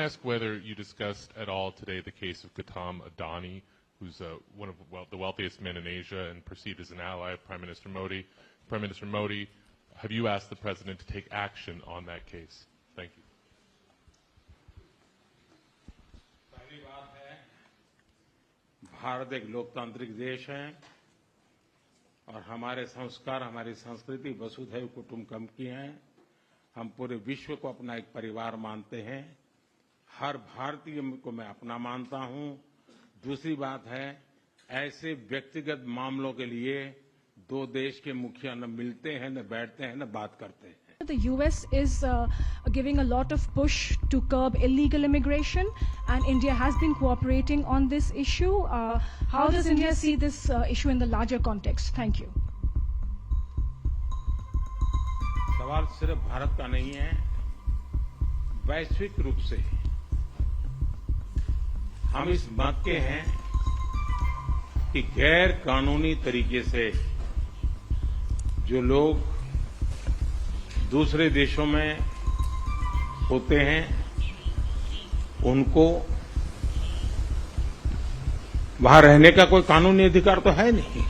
ask whether you discussed at all today the case of Gautam Adani, who's one of the wealthiest men in Asia and perceived as an ally of Prime Minister Modi. Prime Minister Modi, have you asked the President to take action on that case? Thank you. पहली बात है, भारत एक लोकतांत्रिक देश है और हमारे संस्कार, हमारी संस्कृति वसुधैव कुटुंबकम की है। हम पूरे विश्व को अपना एक परिवार मानते हैं। हर भारतीय को मैं अपना मानता हूं। दूसरी बात है, ऐसे व्यक्तिगत मामलों के लिए दो देश के मुखिया न मिलते हैं, न बैठते हैं, न बात करते हैं। The US is giving a lot of push to curb illegal immigration, and India has been cooperating on this issue. How does India see this issue in the larger context? Thank you. सवाल सिर्फ भारत का नहीं है, वैश्विक रूप से हम इस मत के हैं कि गैर कानूनी तरीके से जो लोग दूसरे देशों में होते हैं उनको वहां रहने का कोई कानूनी अधिकार तो है नहीं।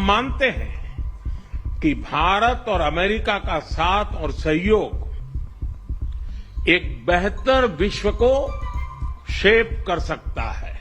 मानते हैं कि भारत और अमेरिका का साथ और सहयोग एक बेहतर विश्व को शेप कर सकता है।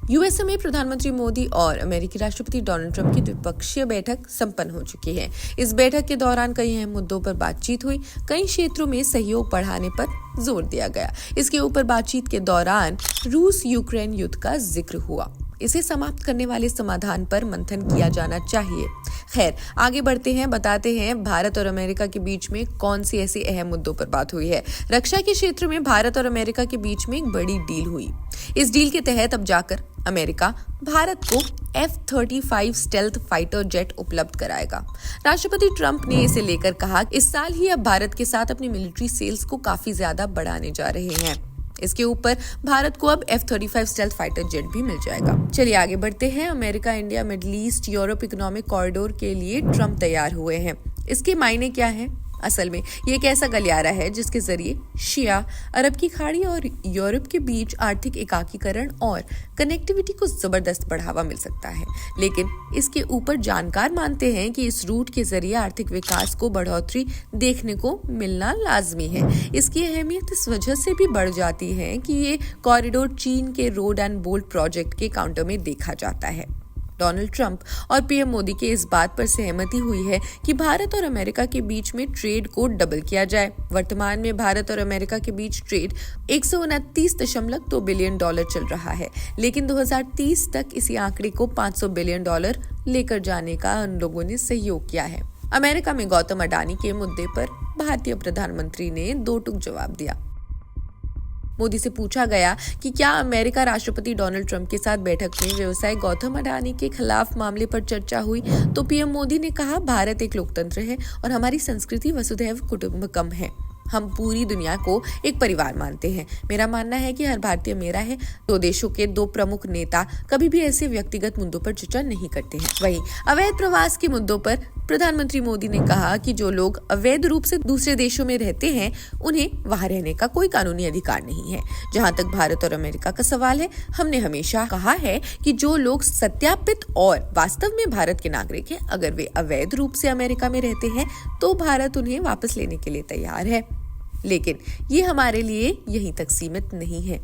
यूएसए में प्रधानमंत्री मोदी और अमेरिकी राष्ट्रपति डोनाल्ड ट्रंप की द्विपक्षीय बैठक संपन्न हो चुकी है। इस बैठक के दौरान कई अहम मुद्दों पर बातचीत हुई। कई क्षेत्रों में सहयोग बढ़ाने पर जोर दिया गया। इसके ऊपर बातचीत के दौरान रूस यूक्रेन युद्ध का जिक्र हुआ। इसे समाप्त करने वाले समाधान पर मंथन किया जाना चाहिए। खैर, आगे बढ़ते हैं, बताते हैं भारत और अमेरिका के बीच में कौन सी ऐसे अहम मुद्दों पर बात हुई है। रक्षा के क्षेत्र में भारत और अमेरिका के बीच में एक बड़ी डील हुई। इस डील के तहत अब जाकर अमेरिका भारत को F-35 स्टेल्थ फाइटर जेट उपलब्ध कराएगा। राष्ट्रपति ट्रंप ने इसे लेकर कहा, इस साल ही अब भारत के साथ अपनी मिलिट्री सेल्स को काफी ज्यादा बढ़ाने जा रहे हैं। इसके ऊपर भारत को अब F-35 स्टेल्थ फाइटर जेट भी मिल जाएगा। चलिए आगे बढ़ते हैं। America, India, middle east, Europe economic corridor के लिए ट्रंप तैयार हुए हैं। इसके मायने क्या हैं? असल में ये एक ऐसा गलियारा है जिसके जरिए शिया, अरब की खाड़ी और यूरोप के बीच आर्थिक एकीकरण और कनेक्टिविटी को जबरदस्त बढ़ावा मिल सकता है। लेकिन इसके ऊपर जानकार मानते हैं कि इस रूट के जरिए आर्थिक विकास को बढ़ोतरी देखने को मिलना लाजमी है। इसकी अहमियत इस वजह से भी बढ़ जाती है कि ये कॉरिडोर चीन के रोड एंड बोल्ट प्रोजेक्ट के काउंटर में देखा जाता है। डोनाल्ड ट्रंप और पीएम मोदी के इस बात पर सहमति हुई है कि भारत और अमेरिका के बीच में ट्रेड को डबल किया जाए। वर्तमान में भारत और अमेरिका के बीच ट्रेड $129.2 बिलियन चल रहा है, लेकिन 2030 तक इसी आंकड़े को $500 बिलियन लेकर जाने का उन लोगों ने सहयोग किया है। अमेरिका में गौतम अडानी के मुद्दे पर भारतीय प्रधानमंत्री ने दो टूक जवाब दिया। मोदी से पूछा गया कि क्या अमेरिका राष्ट्रपति डोनाल्ड ट्रंप के साथ बैठक में व्यवसायी गौतम अडानी के खिलाफ मामले पर चर्चा हुई, तो पीएम मोदी ने कहा, भारत एक लोकतंत्र है और हमारी संस्कृति वसुधैव कुटुंबकम है। हम पूरी दुनिया को एक परिवार मानते हैं। मेरा मानना है कि हर भारतीय मेरा है। दो देशों के दो प्रमुख नेता कभी भी ऐसे व्यक्तिगत मुद्दों पर चर्चा नहीं करते हैं। वहीं अवैध प्रवास के मुद्दों पर प्रधानमंत्री मोदी ने कहा कि जो लोग अवैध रूप से दूसरे देशों में रहते हैं उन्हें वहां रहने का कोई कानूनी अधिकार नहीं है। जहां तक भारत और अमेरिका का सवाल है, हमने हमेशा कहा है कि जो लोग सत्यापित और वास्तव में भारत के नागरिक हैं, अगर वे अवैध रूप से अमेरिका में रहते हैं तो भारत उन्हें वापस लेने के लिए तैयार है। लेकिन ये हमारे लिए यहीं तक सीमित नहीं है।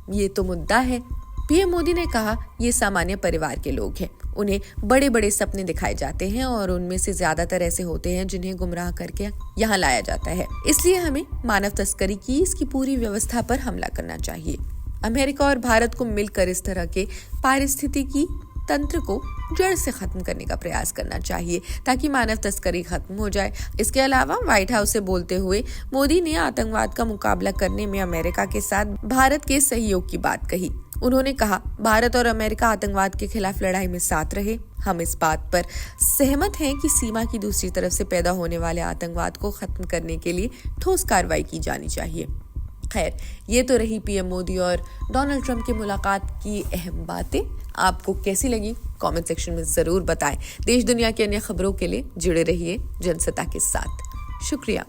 ये तो मुद्दा है। पीएम मोदी ने कहा, ये सामान्य परिवार के लोग हैं। उन्हें बड़े बड़े सपने दिखाए जाते हैं और उनमें से ज्यादातर ऐसे होते हैं जिन्हें गुमराह करके यहाँ लाया जाता है। इसलिए हमें मानव तस्करी की इसकी पूरी व्यवस्था पर हमला करना चाहिए। अमेरिका और भारत को मिलकर इस तरह के पारिस्थितिकी तंत्र को जड़ से खत्म करने का प्रयास करना चाहिए ताकि मानव तस्करी खत्म हो जाए। इसके अलावा व्हाइट हाउस से बोलते हुए मोदी ने आतंकवाद का मुकाबला करने में अमेरिका के साथ भारत के सहयोग की बात कही। उन्होंने कहा, भारत और अमेरिका आतंकवाद के खिलाफ लड़ाई में साथ रहे। हम इस बात पर सहमत हैं कि सीमा की दूसरी तरफ से पैदा होने वाले आतंकवाद को खत्म करने के लिए ठोस कार्रवाई की जानी चाहिए। खैर, ये तो रही पीएम मोदी और डोनाल्ड ट्रंप की मुलाकात की अहम बातें। आपको कैसी लगी कमेंट सेक्शन में जरूर बताएं। देश दुनिया की अन्य खबरों के लिए जुड़े रहिए जनसत्ता के साथ। शुक्रिया।